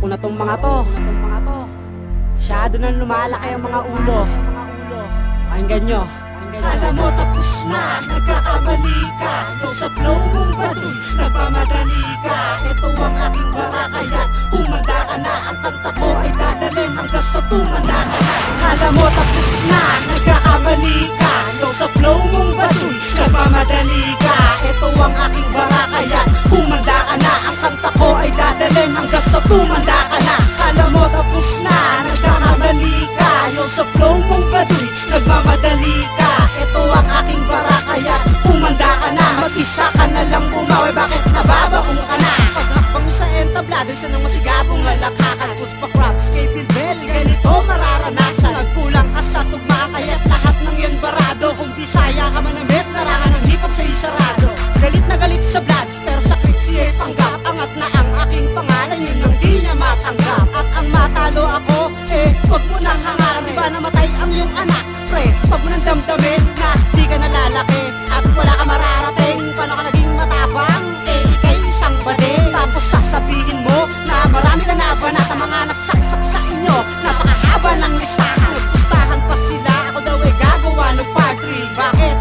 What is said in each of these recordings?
ko na tong mga to. Masyado nang lumalaki ang mga ulo. Pakinggan nyo. Kala mo tapos na, nagkakamali ka. Yo sa flow mong baduy, nagmamadali ka. Ito ang aking bara, kaya humanda ka na. Ang kanta ko ay dadalhin hanggang sa tumanda ka na. Kala mo tapos na, nagkakamali ka. Yo sa flow mong baduy, nagmamadali ka. Ito ang aking bara, kaya humanda ka na. Ang kanta ko ay dadalhin hanggang sa tumanda ka na. Kala mo tapos na, nagkakamali ka. Yo sa flow mong baduy, nagmamadali ka. Ito ang aking bara, kaya humanda ka na. Mag-isa ka na lang bumawi, bakit nababaong ka na? Paghakbang mo sa entablado, isa ng masigabong lalakakan. Puts pa crops, kay Bilbel, ganito mararanasan. Nagkulang ka sa tugma, kaya't lahat ng yan barado. Kung Bisaya ka manamit, larangan ng hip-hop sa isarado. Galit na galit sa Bloods, pero sa clip siya'y panggap. Angat na ang aking pangalan, yun ang di niya matanggap. At ang matalo ako, wag mo nang hangaran. Diba namatay ang iyong anak, pre? Wag mo nang damdamin na di ka nalalaki at wala ka mararating. Paano ka naging matapang? Ika'y isang bade. Tapos sasabihin mo na marami ka na banat. Ang mga nasaksak sa inyo, napakahaba ng listahan. Nagpustahan pa sila, ako daw ay gagawa ng part 3. Bakit?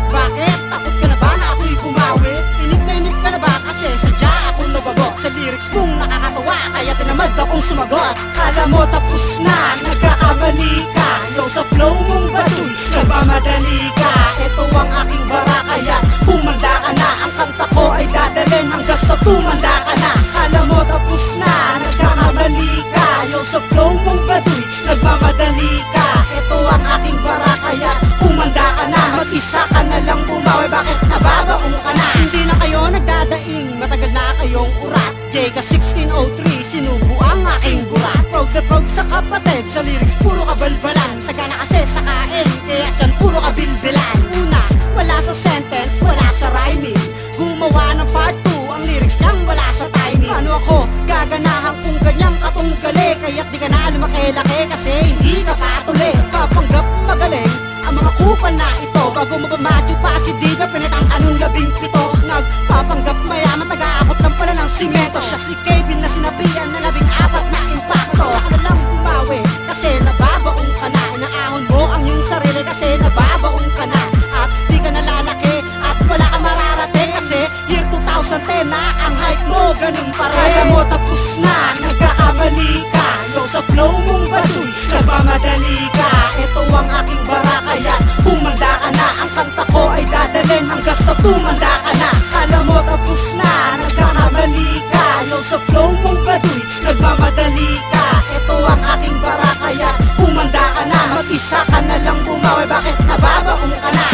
Takot ka na ba na ako'y bumawi? Inip ka na ba kasi sadya akong nabagot sa lyrics mong nakakatawa, kaya tinamad akong sumagot. Kala mo tapos na, nagkakamali ka. Yo sa flow mong baduy, nagmamadali ka. Ito ang aking bara, kaya humanda ka na. Ang kanta ko ay dadalhin hanggang sa tumanda ka na. Kala mo tapos na, nagkakamali ka. Yo sa flow mong baduy, nagmamadali ka. Ito ang aking bara, kaya humanda ka na. Mag-isa ka na lang bumawi, bakit nababaong ka na? Hindi na kayo nagdadaing, matagal na kayong urat. Jeka 1603, sinubo ang aking burat. Proud na proud sa kapatid, sa lyrics puro kabalbalan. Sagana kasi sa kain, kaya dyan puro kabilbilan. Una, wala sa sentence, wala sa rhyming. Gumawa ng part 2, ang lyrics niyang wala sa timing. Ano ako, gaganahan kung ganyang katunggali. Kaya't di ka na lumaki-laki kasi hindi ka patuli. Papanggap magaling ang mga kupal na ito. Bago mabamadyo pa si Diva, pinitang anong 17. Nagpapanggap mayaman, taga-akot lang pala ng simento. Siya si Kevin na sinabihan na 14 na impacto. Sa ka na lang bumawi kasi nababaong ka na. Inaahon mo ang iyong sarili kasi nababaong ka na. At di ka nalalaki at wala ka mararating kasi year 2010 na ang height mo, ganun pa rin. Kala mo tapos na, nagkakamali ka. Yo sa flow mong baduy, nagmamadali ka. Ito ang aking bara, kaya humanda ka na. Ang kanta ko ay dadalhin hanggang sa tumanda ka na. Kala mo tapos na, nagkakamali ka. Yo sa flow mong baduy, nagmamadali ka. Ito ang aking bara, kaya humanda ka na. Mag-isa ka na lang bumawi, bakit nababaong ka na?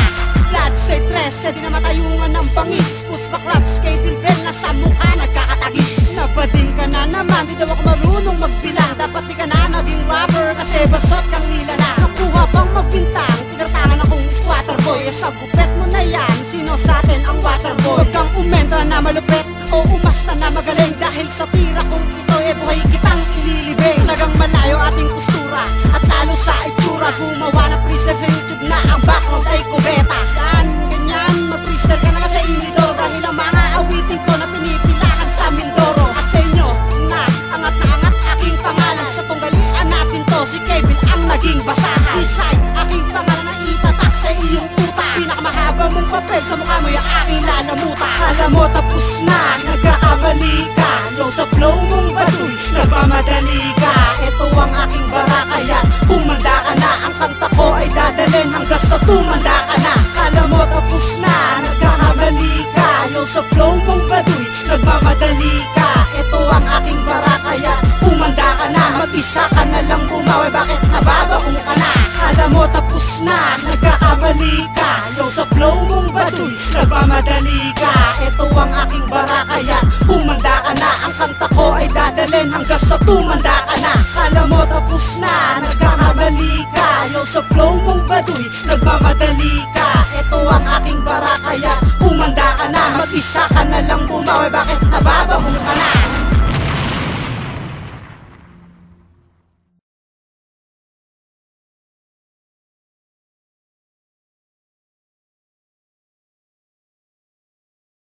Blood say 13, di na matayungan ng bangis. Puspa crabs, kay Bilbel na sa mukha nagkakatagis. Nabading ka na naman, di daw ako marunong magbilang. Dapat di ka na naging rapper kasi basot kang nilala. Nakuha pang magbintang, pinartangan akong squatter boy. Sa gupet mo na yan, sino sa atin ang water boy? Huwag kang umentra na malupit o umasta na magaling. Dahil sa tira kong ito, buhay kitang ililibing. Talagang malayo ating postura at lalo sa itsura. Gumawa na freestyle sa YouTube na ang background ay kubeta. Yan, ganyan, mag-freestyle ka na lang sa inidor. Dahil ang mga awitin ko na pinipilakan sa Mindoro. At sa inyo, na angat aking pangalan. Sa tunggalian natin to, si Kevin ang naging basahan. Beside, aking pangalan na itatak sa iyong utak. Pinakamahaba mong papel sa mukha mo yung aking lalamuta. Kala mo tapos na, nagkakamali ka. Yo sa flow mong baduy, nagmamadali ka. Ito ang aking bara, kaya humanda ka na. Ang kanta ko ay dadalhin hanggang sa tumanda ka na. Kala mo tapos na, nagkakamali ka. Yo sa flow mong baduy, nagmamadali ka. Ito ang aking bara, kaya humanda ka na. Mag-isa ka na lang bumawi, bakit nababaong ka na? Kala mo tapos na, nagkakamali ka. Yo sa flow mong baduy, nagmamadali ka. Ito ang aking bara, kaya humanda ka na. Ang kanta ko ay dadalhin hanggang sa tumanda ka na. Kala mo tapos na, nagkakamali ka. Yo sa flow mong baduy, nagmamadali ka. Ito ang aking bara, kaya humanda ka na. Mag-isa ka na lang bumawi, bakit nababaong ka na?